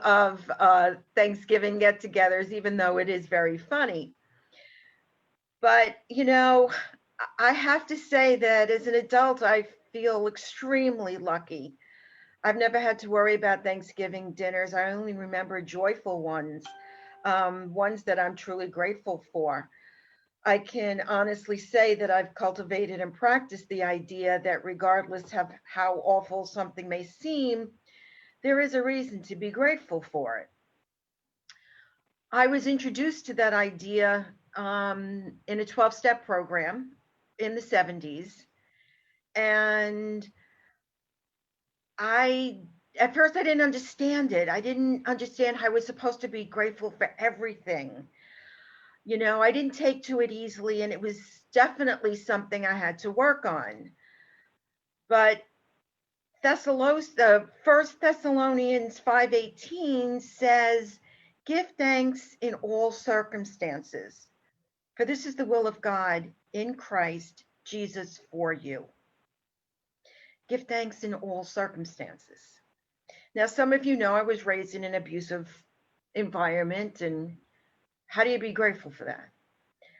of Thanksgiving get-togethers, even though it is very funny. But, I have to say that as an adult, I feel extremely lucky. I've never had to worry about Thanksgiving dinners. I only remember joyful ones, ones that I'm truly grateful for. I can honestly say that I've cultivated and practiced the idea that regardless of how awful something may seem, there is a reason to be grateful for it. I was introduced to that idea in a 12-step program in the 70s. And at first, I didn't understand it. I didn't understand how I was supposed to be grateful for everything. I didn't take to it easily, and it was definitely something I had to work on. But First Thessalonians 5:18 says, "Give thanks in all circumstances, for this is the will of God in Christ Jesus for you." Give thanks in all circumstances. Now, some of you know I was raised in an abusive environment, and how do you be grateful for that?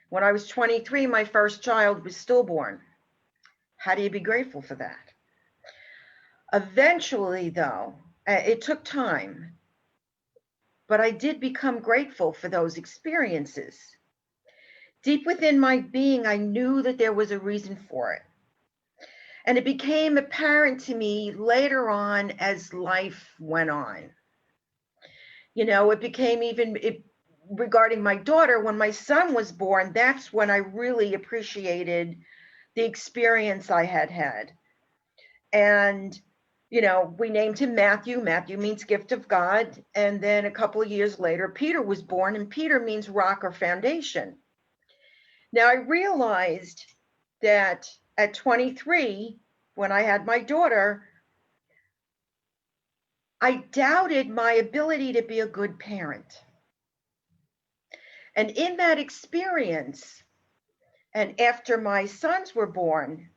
When I was 23, my first child was stillborn. How do you be grateful for that? Eventually, though, it took time, but I did become grateful for those experiences. Deep within my being, I knew that there was a reason for it. And it became apparent to me later on as life went on. It became regarding my daughter, when my son was born, that's when I really appreciated the experience I had had. And, we named him Matthew. Matthew means gift of God. And then a couple of years later, Peter was born, and Peter means rock or foundation. Now, I realized that at 23, when I had my daughter, I doubted my ability to be a good parent. And in that experience, and after my sons were born,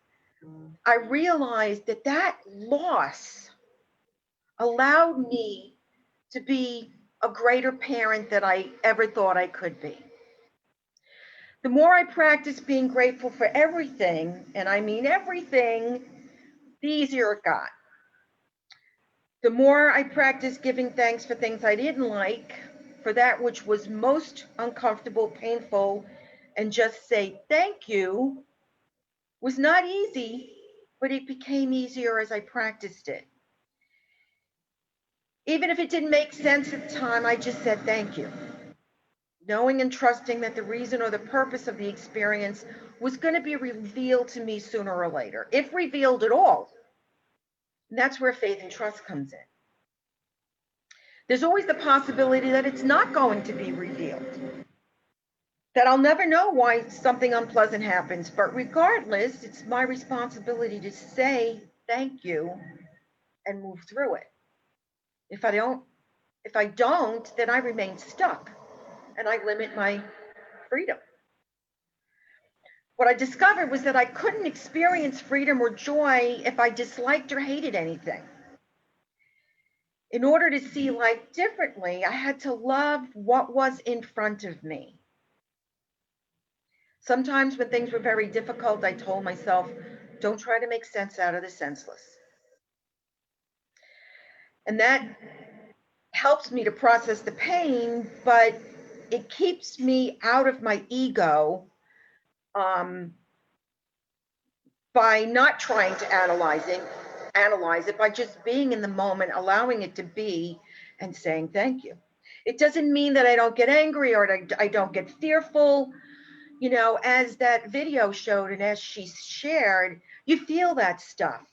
I realized that loss allowed me to be a greater parent than I ever thought I could be. The more I practiced being grateful for everything, and I mean everything, the easier it got. The more I practiced giving thanks for things I didn't like, for that which was most uncomfortable, painful, and just say thank you was not easy, but it became easier as I practiced it. Even if it didn't make sense at the time, I just said thank you, knowing and trusting that the reason or the purpose of the experience was going to be revealed to me sooner or later, if revealed at all. And that's where faith and trust comes in. There's always the possibility that it's not going to be revealed, that I'll never know why something unpleasant happens, but regardless, it's my responsibility to say thank you and move through it. If I don't, then I remain stuck and I limit my freedom. What I discovered was that I couldn't experience freedom or joy if I disliked or hated anything. In order to see life differently, I had to love what was in front of me. Sometimes when things were very difficult, I told myself, don't try to make sense out of the senseless. And that helps me to process the pain, but it keeps me out of my ego by not trying to analyze it, by just being in the moment, allowing it to be, and saying thank you. It doesn't mean that I don't get angry or I don't get fearful. As that video showed and as she shared, you feel that stuff.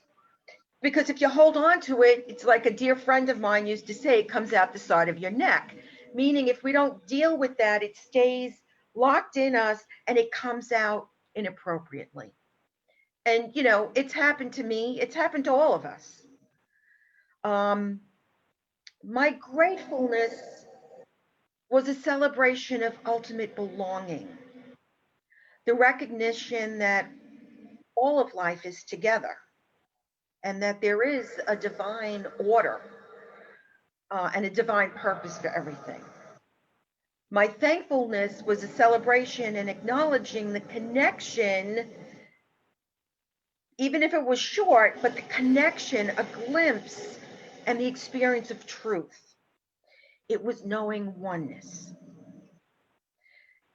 Because if you hold on to it, it's like a dear friend of mine used to say, it comes out the side of your neck. Meaning if we don't deal with that, it stays locked in us and it comes out inappropriately. And, it's happened to me. It's happened to all of us. My gratefulness was a celebration of ultimate belonging. The recognition that all of life is together and that there is a divine order. and a divine purpose for everything. My thankfulness was a celebration and acknowledging the connection, even if it was short, but the connection, a glimpse, and the experience of truth. It was knowing oneness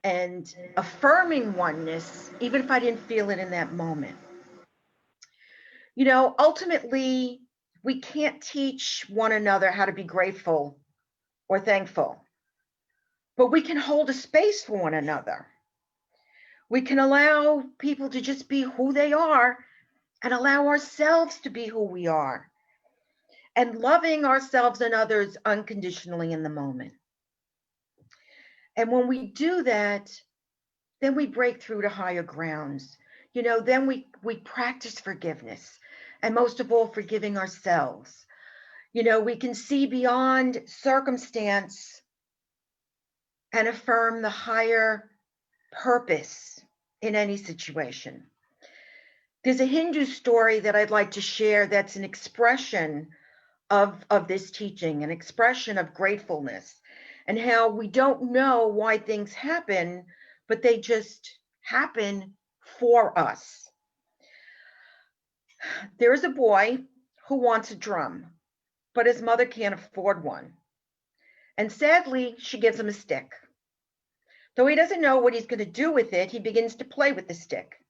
and affirming oneness, even if I didn't feel it in that moment. You know, ultimately, we can't teach one another how to be grateful or thankful, but we can hold a space for one another. We can allow people to just be who they are and allow ourselves to be who we are, and loving ourselves and others unconditionally in the moment. And when we do that, then we break through to higher grounds. You know, then we practice forgiveness, and most of all, forgiving ourselves. You know, we can see beyond circumstance and affirm the higher purpose in any situation. There's a Hindu story that I'd like to share that's an expression of this teaching, an expression of gratefulness, and how we don't know why things happen, but they just happen for us. There is a boy who wants a drum, but his mother can't afford one. And sadly, she gives him a stick. Though he doesn't know what he's going to do with it, he begins to play with the stick.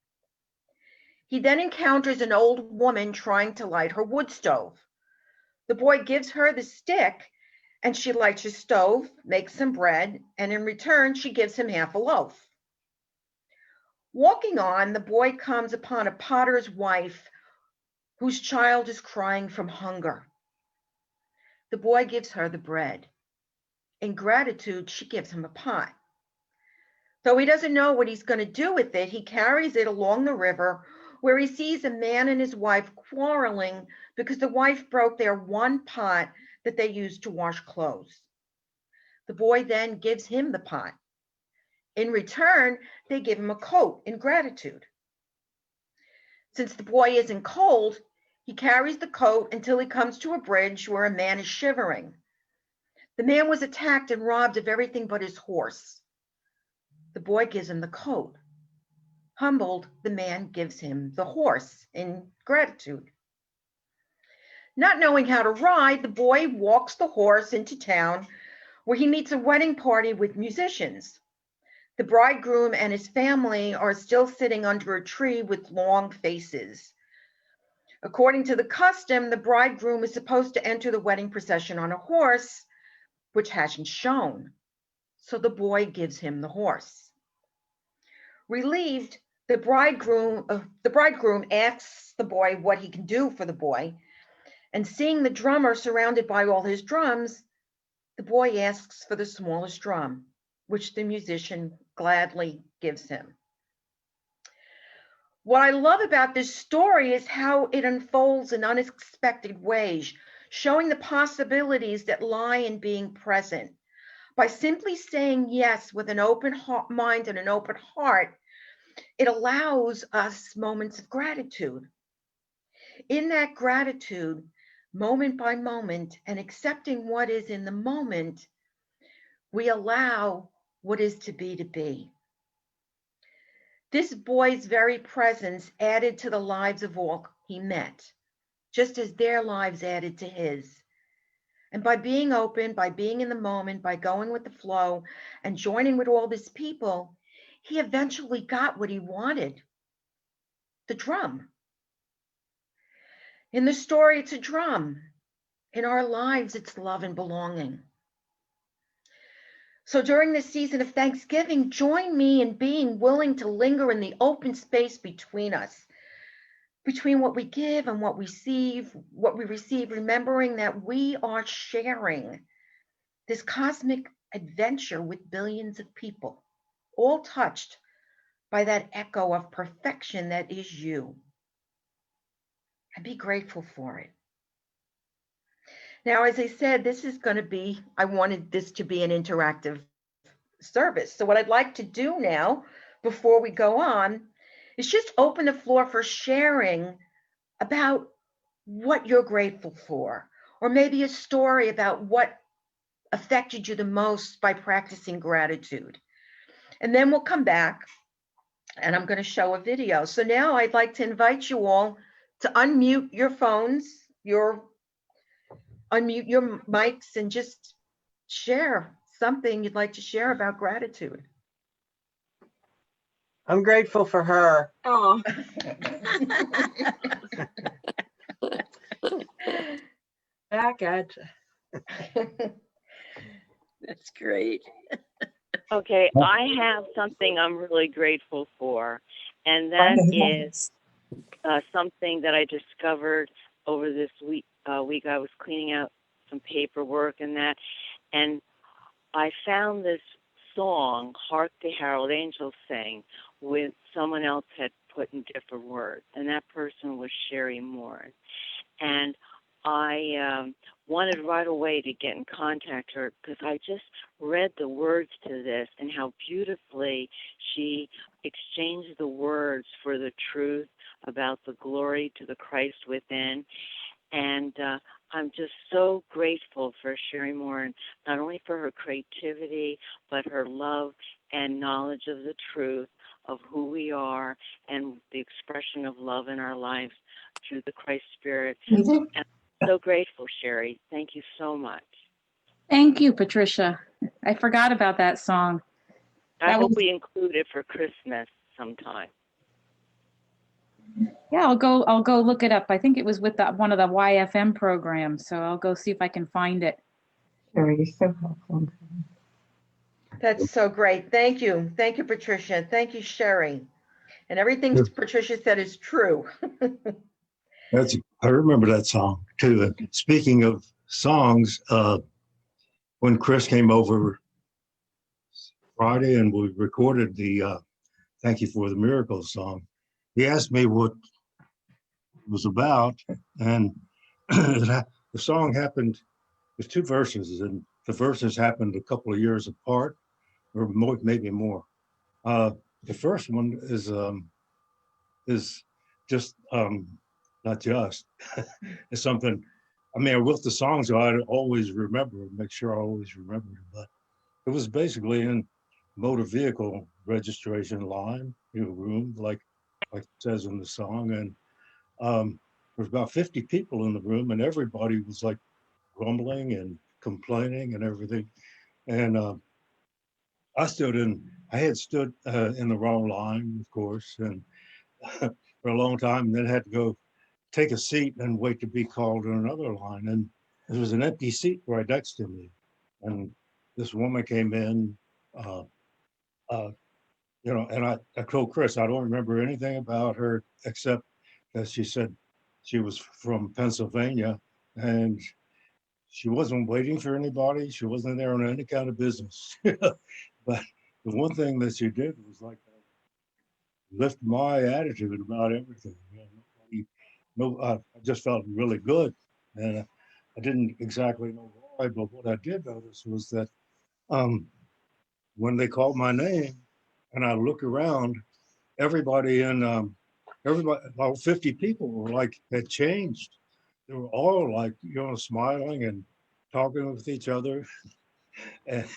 He then encounters an old woman trying to light her wood stove. The boy gives her the stick, and she lights her stove, makes some bread, and in return, she gives him half a loaf. Walking on, the boy comes upon a potter's wife whose child is crying from hunger. The boy gives her the bread. In gratitude, she gives him a pot. Though he doesn't know what he's going to do with it, he carries it along the river where he sees a man and his wife quarreling because the wife broke their one pot that they used to wash clothes. The boy then gives him the pot. In return, they give him a coat in gratitude. Since the boy isn't cold, he carries the coat until he comes to a bridge where a man is shivering. The man was attacked and robbed of everything but his horse. The boy gives him the coat. Humbled, the man gives him the horse in gratitude. Not knowing how to ride, the boy walks the horse into town where he meets a wedding party with musicians. The bridegroom and his family are still sitting under a tree with long faces. According to the custom, the bridegroom is supposed to enter the wedding procession on a horse, which hasn't shown. So the boy gives him the horse. Relieved, the bridegroom asks the boy what he can do for the boy, and seeing the drummer surrounded by all his drums, the boy asks for the smallest drum, which the musician gladly gives him. What I love about this story is how it unfolds in unexpected ways, showing the possibilities that lie in being present. By simply saying yes with an open mind and an open heart, it allows us moments of gratitude. In that gratitude, moment by moment, and accepting what is in the moment, we allow what is to be. This boy's very presence added to the lives of all he met, just as their lives added to his. And by being open, by being in the moment, by going with the flow and joining with all these people, he eventually got what he wanted, the drum. In the story, it's a drum. In our lives, it's love and belonging. So during this season of Thanksgiving, join me in being willing to linger in the open space between us, between what we give and what we receive, remembering that we are sharing this cosmic adventure with billions of people, all touched by that echo of perfection that is you. And be grateful for it. Now, as I said, I wanted this to be an interactive service. So what I'd like to do now, before we go on, is just open the floor for sharing about what you're grateful for, or maybe a story about what affected you the most by practicing gratitude. And then we'll come back and I'm going to show a video. So now I'd like to invite you all to unmute your phones, unmute your mics, and just share something you'd like to share about gratitude. I'm grateful for her. Oh, Back at that's great. Okay, I have something I'm really grateful for, and that is something that I discovered over this week. Week I was cleaning out some paperwork and that, and I found this song, "Hark the Herald Angels Sing," with someone else had put in different words, and that person was Sherry Moore. And I wanted right away to get in contact with her because I just read the words to this and how beautifully she exchanged the words for the truth about the glory to the Christ within. And I'm just so grateful for Sherry Moore, not only for her creativity, but her love and knowledge of the truth of who we are and the expression of love in our lives through the Christ Spirit. And I'm so grateful, Sherry. Thank you so much. Thank you, Patricia. I forgot about that song. I hope we include it for Christmas sometime. Yeah, I'll go look it up. I think it was with one of the YFM programs, so I'll go see if I can find it. Sherry, you're so helpful. That's so great. Thank you. Thank you, Patricia. Thank you, Sherry. And everything Patricia said is true. I remember that song too. And speaking of songs, when Chris came over Friday and we recorded the Thank You for the Miracles song, he asked me what it was about. And the song happened, there's two verses, and the verses happened a couple of years apart, or more, maybe more. The first one is just not just it's something. I mean, I wrote the songs so I always remember, make sure I always remember it. But it was basically in motor vehicle registration line, room, like it says in the song, and there was about 50 people in the room, and everybody was like grumbling and complaining and everything. And I had stood in the wrong line, of course, and for a long time, and then had to go take a seat and wait to be called in another line. And there was an empty seat right next to me. And this woman came in, and I told Chris, I don't remember anything about her except that she said she was from Pennsylvania and she wasn't waiting for anybody. She wasn't there on any kind of business. But the one thing that she did was like lift my attitude about everything. I just felt really good. And I didn't exactly know why, but what I did notice was that when they called my name and I looked around, everybody about 50 people were like, had changed. They were all like, smiling and talking with each other. and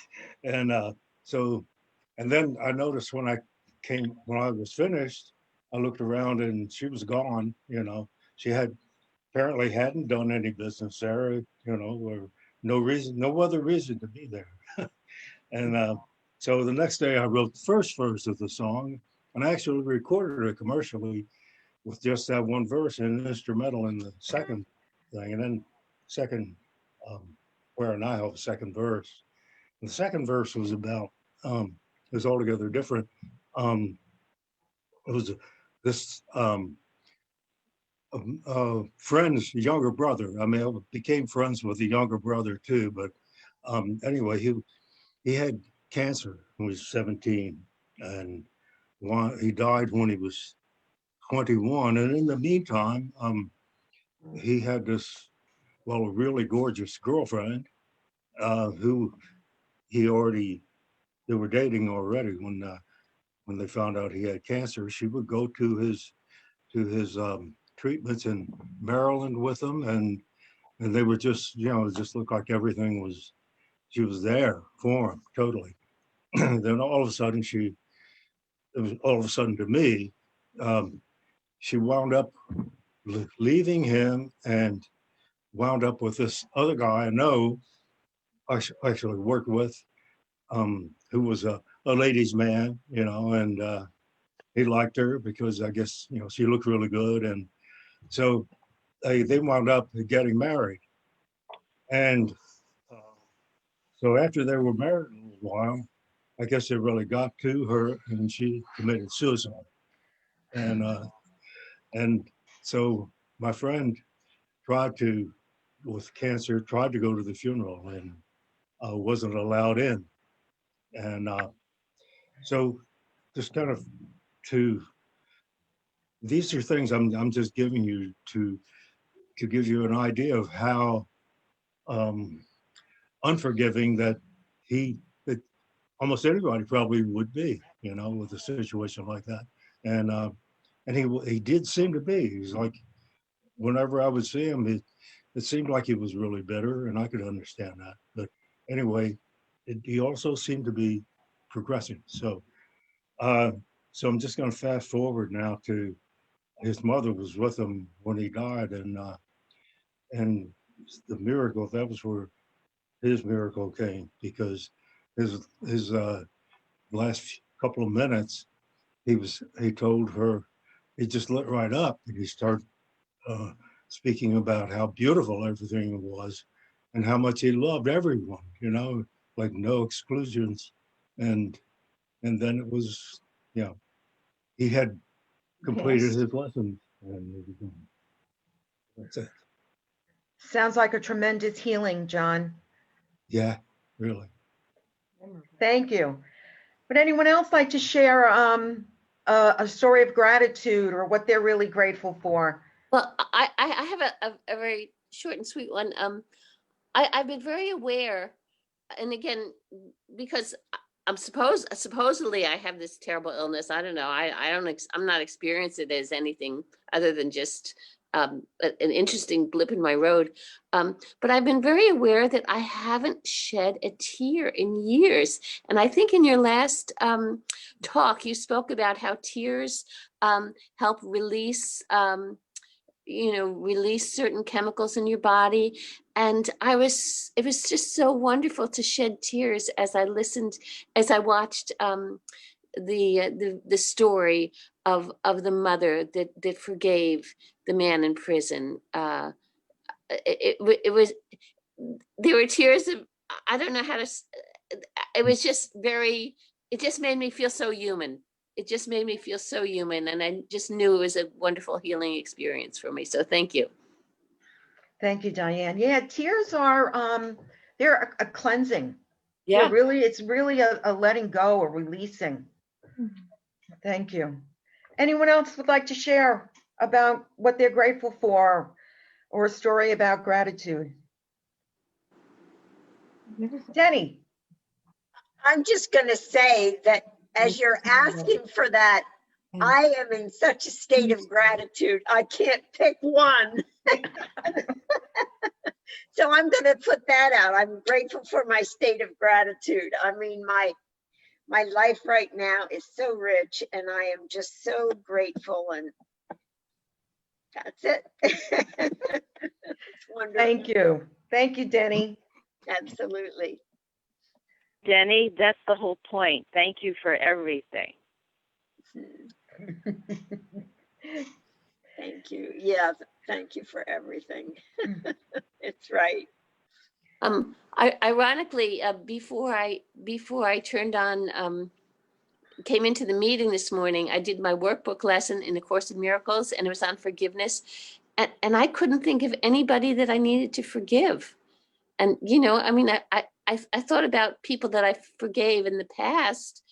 and so, and then I noticed when I was finished, I looked around and she was gone. She apparently hadn't done any business there, or no other reason to be there. And so the next day I wrote the first verse of the song and I actually recorded it commercially with just that one verse and an instrumental in the second thing. And then where and I have a second verse. And the second verse was about, it was altogether different. It was this friend's younger brother. I mean, I became friends with the younger brother too, but anyway, he had cancer when he was 17 and he died when he was 21. And in the meantime, he had this, a really gorgeous girlfriend who they were dating already when they found out he had cancer. She would go to his treatments in Maryland with him, and and they were just, it just looked like everything was, she was there for him totally. Then all of a sudden it was all of a sudden to me, she wound up leaving him and wound up with this other guy I know, I actually worked with, who was a ladies' man, and he liked her because I guess, she looked really good. And so they wound up getting married. And so after they were married a little while, I guess it really got to her and she committed suicide. And so my friend with cancer, tried to go to the funeral and wasn't allowed in. And so just kind of these are things I'm just giving you to give you an idea of how unforgiving that almost anybody probably would be, with a situation like that. And he did seem to be. He's like, whenever I would see him, it seemed like he was really bitter, and I could understand that. But anyway, he also seemed to be progressing. So I'm just going to fast forward now to his mother was with him when he died, and the miracle, that was where his miracle came, because his last couple of minutes, he told her, he just lit right up, and he started speaking about how beautiful everything was and how much he loved everyone, like no exclusions. And then it was, he had completed Yes. his lesson, and that's it. Sounds like a tremendous healing, John. Yeah, really. Thank you. Would anyone else like to share a story of gratitude or what they're really grateful for? Well, I have a very short and sweet one. I've been very aware, and again, because supposedly I have this terrible illness. I don't know. I'm not experiencing it as anything other than just an interesting blip in my road. But I've been very aware that I haven't shed a tear in years. And I think in your last talk, you spoke about how tears help release release certain chemicals in your body. And it was just so wonderful to shed tears as I watched the story of the mother that forgave the man in prison. It was, there were tears of, I don't know how to, it was just it just made me feel so human. It just made me feel so human. And I just knew it was a wonderful healing experience for me. So thank you. Thank you, Diane. Yeah, tears are they're a cleansing. Yeah. It's really a letting go, a releasing. Thank you. Anyone else would like to share about what they're grateful for or a story about gratitude? Denny. I'm just going to say that as you're asking for that, I am in such a state of gratitude. I can't pick one. So I'm going to put that out. I'm grateful for my state of gratitude. I mean, my life right now is so rich, and I am just so grateful, and that's it. It's wonderful. Thank you. Thank you, Denny. Absolutely. Denny, that's the whole point. Thank you for everything. Thank you. Yeah, thank you for everything. It's right. Ironically, before I turned on, came into the meeting this morning, I did my workbook lesson in the Course in Miracles, and it was on forgiveness. And I couldn't think of anybody that I needed to forgive. And, I mean, I thought about people that I forgave in the past,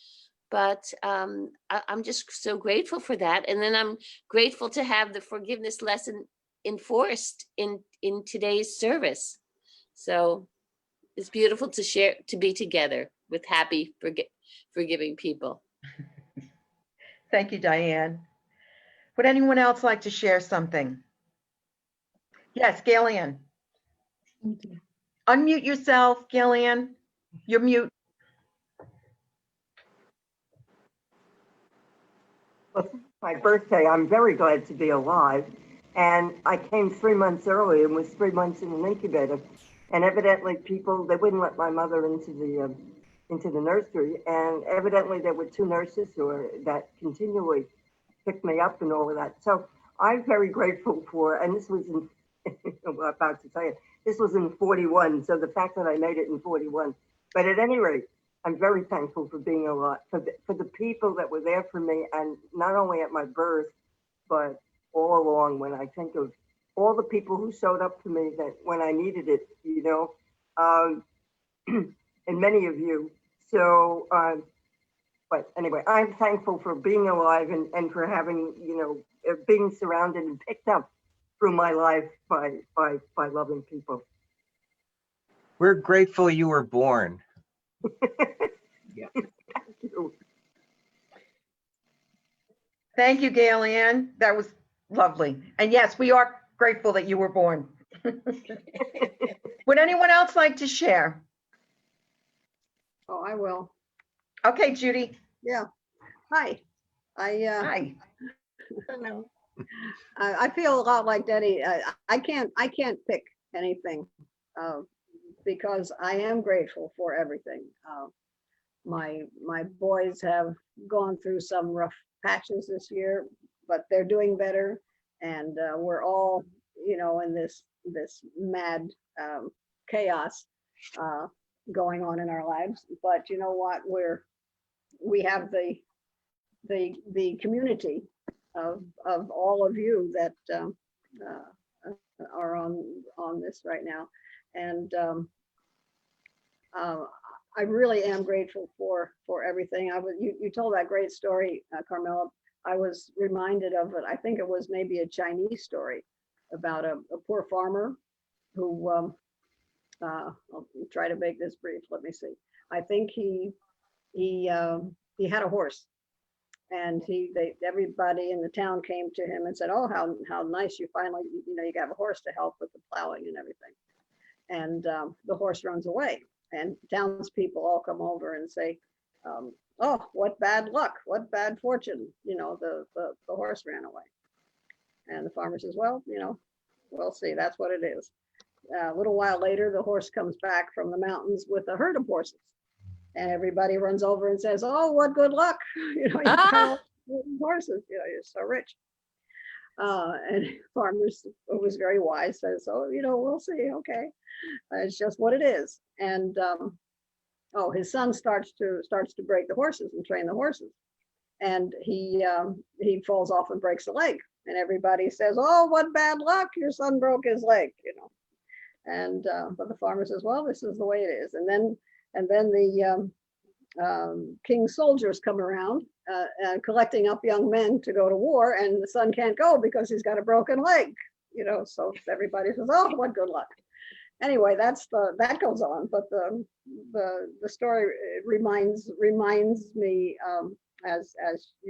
but I'm just so grateful for that. And then I'm grateful to have the forgiveness lesson enforced in today's service. So it's beautiful to share, to be together with happy, forgiving people. Thank you, Diane. Would anyone else like to share something? Yes, Gillian. Unmute yourself, Gillian. You're mute. Well, my birthday, I'm very glad to be alive. And I came 3 months early and was 3 months in an incubator. And evidently people, they wouldn't let my mother into the nursery. And evidently there were 2 nurses that continually picked me up and all of that. So I'm very grateful for, and this was in, I'm about to tell you, this was in 41. So the fact that I made it in 41. But at any rate, I'm very thankful for being alive, for the people that were there for me, and not only at my birth, but all along. When I think of all the people who showed up for me that when I needed it, and many of you. So, but anyway, I'm thankful for being alive and for having, being surrounded and picked up through my life by loving people. We're grateful you were born. Yeah. Thank you. Thank you, Gillian. That was lovely. And yes, we are grateful that you were born. Would anyone else like to share? Oh, I will. Okay, Judy. Yeah. Hi. Hi. Hello. I feel a lot like Denny. I can't pick anything because I am grateful for everything. My boys have gone through some rough patches this year, but they're doing better, and we're all, in this mad chaos going on in our lives. But you know what? We have the community of all of you that are on this right now, and I really am grateful for everything. You told that great story, Carmela. I was reminded of it. I think it was maybe a Chinese story about a poor farmer who I'll try to make this brief. Let me see. I think he had a horse, and everybody in the town came to him and said, "Oh, how nice you finally, you have a horse to help with the plowing and everything." And the horse runs away, and townspeople all come over and say, "Oh, what bad luck, what bad fortune, the horse ran away." And the farmer says, "Well, we'll see, that's what it is." A little while later, the horse comes back from the mountains with a herd of horses. And everybody runs over and says, "Oh, what good luck. You got horses, you're so rich." And farmers, who was very wise, says, "Oh, we'll see, okay. It's just what it is." And his son starts to break the horses and train the horses. And he falls off and breaks a leg. And everybody says, "Oh, what bad luck, your son broke his leg," And but the farmer says, "Well, this is the way it is." And then the king's soldiers come around collecting up young men to go to war, and the son can't go because he's got a broken leg. So everybody says, "Oh, what good luck." Anyway, that goes on, but the story reminds me, as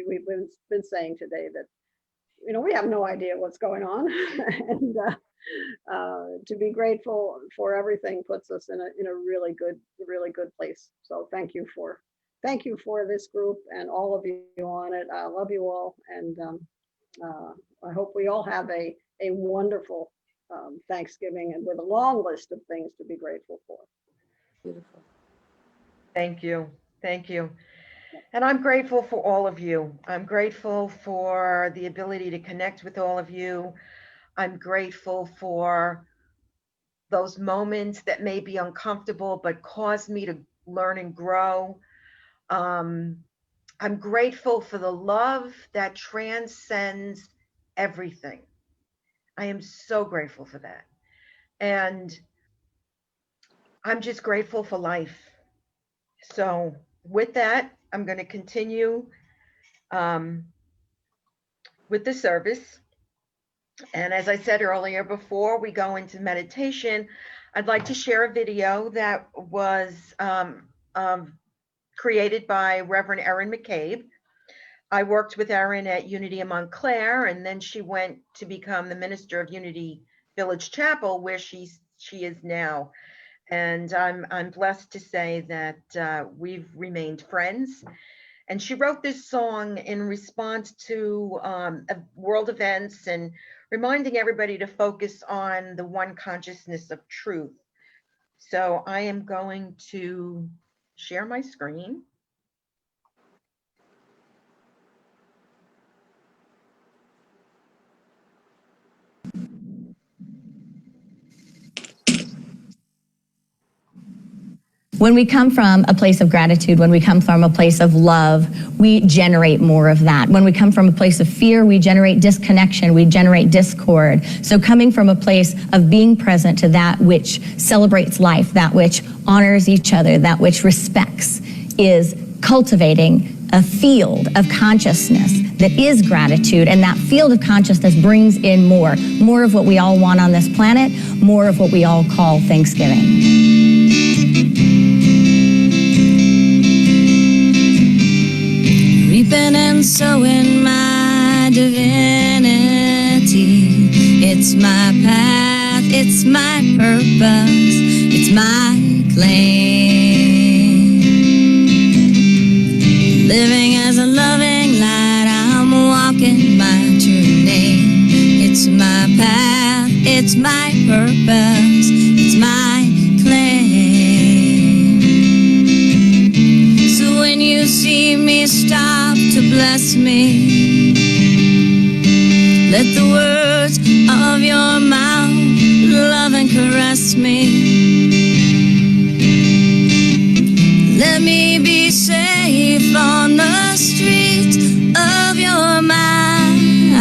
we've been saying today, that we have no idea what's going on, and to be grateful for everything puts us in a really good place. So thank you for this group and all of you on it. I love you all, and I hope we all have a wonderful Thanksgiving, and with a long list of things to be grateful for. Beautiful. Thank you. Thank you. And I'm grateful for all of you. I'm grateful for the ability to connect with all of you. I'm grateful for those moments that may be uncomfortable, but cause me to learn and grow. I'm grateful for the love that transcends everything. I am so grateful for that. And I'm just grateful for life. So with that, I'm going to continue with the service. And as I said earlier, before we go into meditation, I'd like to share a video that was created by Reverend Erin McCabe. I worked with Erin at Unity in Montclair, and then she went to become the minister of Unity Village Chapel, where she she is now. And I'm blessed to say that we've remained friends. And she wrote this song in response to world events and reminding everybody to focus on the one consciousness of truth. So I am going to share my screen. When we come from a place of gratitude, when we come from a place of love, we generate more of that. When we come from a place of fear, we generate disconnection, we generate discord. So coming from a place of being present to that which celebrates life, that which honors each other, that which respects, is cultivating a field of consciousness that is gratitude, and that field of consciousness brings in more of what we all want on this planet, more of what we all call Thanksgiving. Reaping and sowing my divinity. It's my path, it's my purpose, it's my claim. Living as a loving light, I'm walking my journey. It's my path, it's my purpose, it's my claim. So when you see me stop to bless me, let the words of your mouth love and caress me. Let me be safe on the streets of your mind,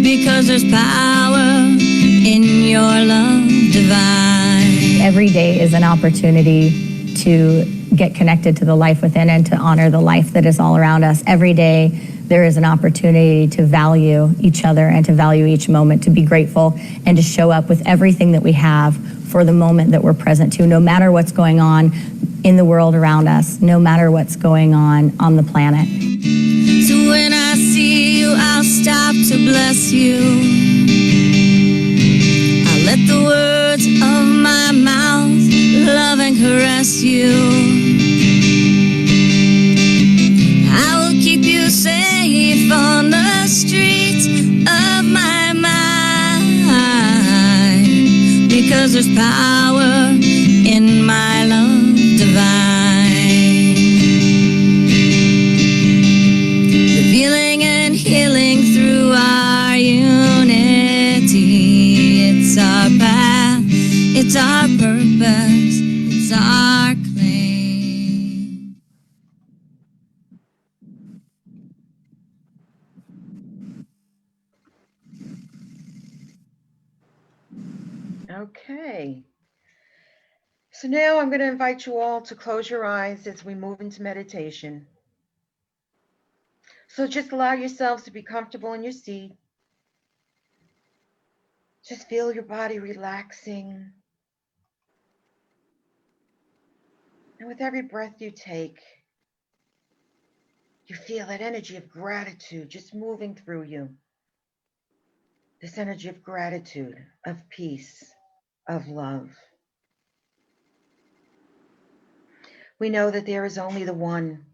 because there's power in your love divine. Every day is an opportunity to get connected to the life within and to honor the life that is all around us. Every day there is an opportunity to value each other and to value each moment, to be grateful and to show up with everything that we have for the moment that we're present to, no matter what's going on in the world around us, no matter what's going on the planet. So when I see you, I'll stop to bless you. I'll let the words of my mouth love and caress you. I will keep you safe on the streets of my mind, because there's power in my love divine. Revealing and healing through our unity. It's our path, it's our purpose, it's our claim. Okay. So now I'm going to invite you all to close your eyes as we move into meditation. So just allow yourselves to be comfortable in your seat. Just feel your body relaxing. And with every breath you take, you feel that energy of gratitude just moving through you. This energy of gratitude, of peace, of love. We know that there is only the one.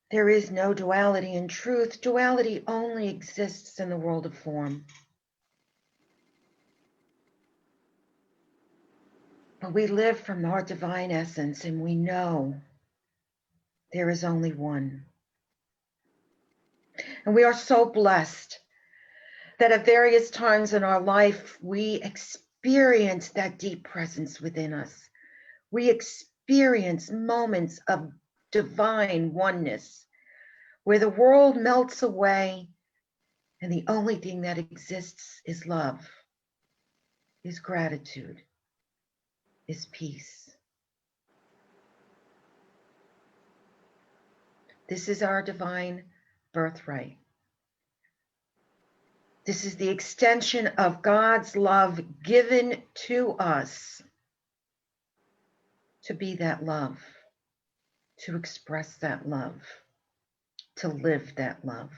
There is no duality in truth. Duality only exists in the world of form. But we live from our divine essence, and we know there is only one. And we are so blessed that at various times in our life, we experience that deep presence within us. We experience moments of divine oneness, where the world melts away and the only thing that exists is love, is gratitude, is peace. This is our divine birthright. This is the extension of God's love given to us to be that love, to express that love, to live that love.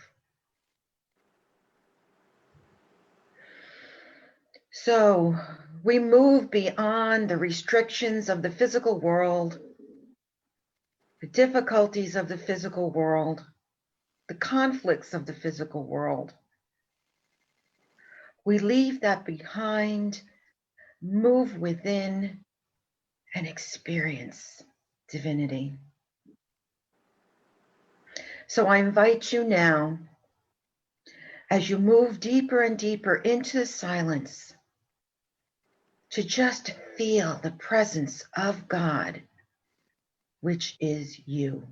So we move beyond the restrictions of the physical world, the difficulties of the physical world, the conflicts of the physical world. We leave that behind, move within, and experience divinity. So I invite you now, as you move deeper and deeper into silence, to just feel the presence of God, which is you.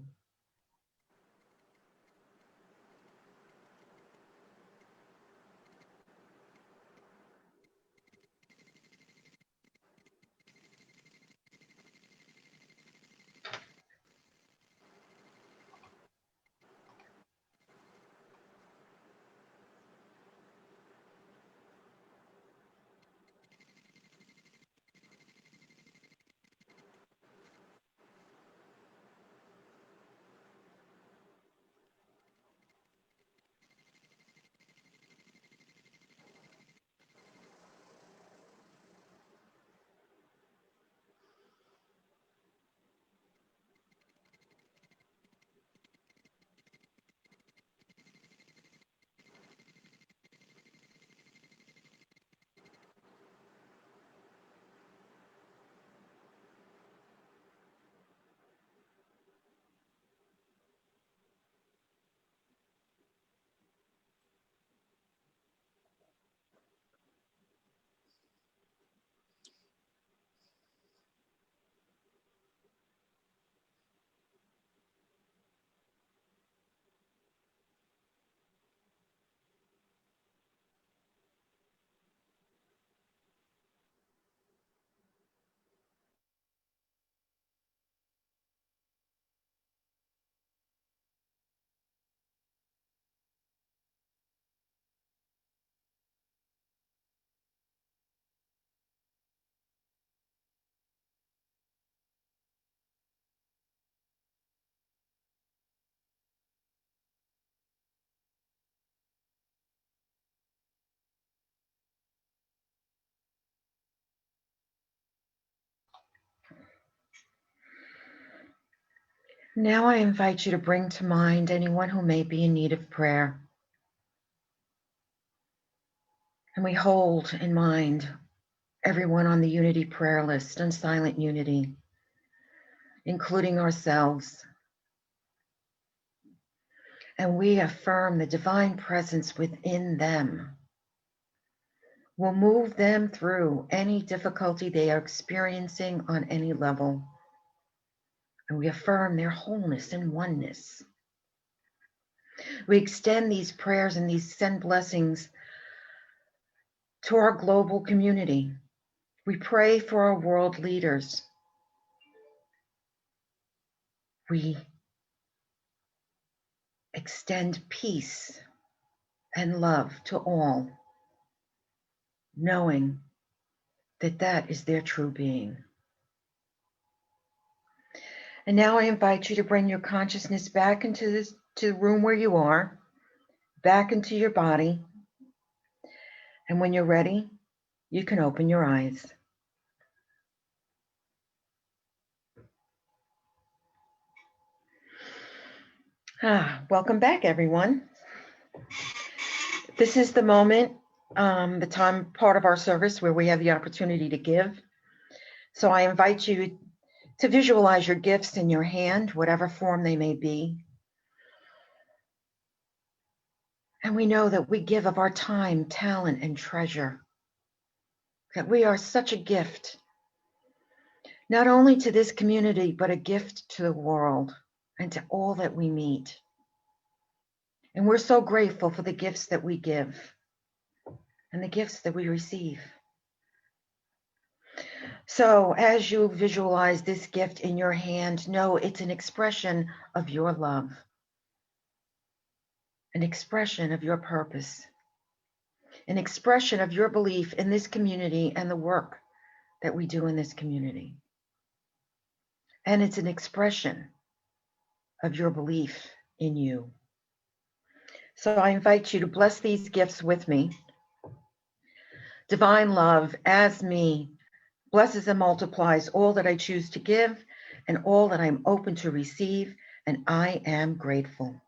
Now I invite you to bring to mind anyone who may be in need of prayer. And we hold in mind everyone on the unity prayer list and silent unity, including ourselves. And we affirm the divine presence within them. We'll move them through any difficulty they are experiencing on any level. And we affirm their wholeness and oneness. We extend these prayers and these send blessings to our global community. We pray for our world leaders. We extend peace and love to all, knowing that that is their true being. And now I invite you to bring your consciousness back into the room where you are, back into your body. And when you're ready, you can open your eyes. Welcome back, everyone. This is the moment, the time part of our service where we have the opportunity to give. So I invite you to visualize your gifts in your hand, whatever form they may be. And we know that we give of our time, talent, and treasure, that we are such a gift, not only to this community, but a gift to the world and to all that we meet. And we're so grateful for the gifts that we give and the gifts that we receive. So as you visualize this gift in your hand, know it's an expression of your love, an expression of your purpose, an expression of your belief in this community and the work that we do in this community. And it's an expression of your belief in you. So I invite you to bless these gifts with me. Divine love as me blesses and multiplies all that I choose to give and all that I'm open to receive, and I am grateful.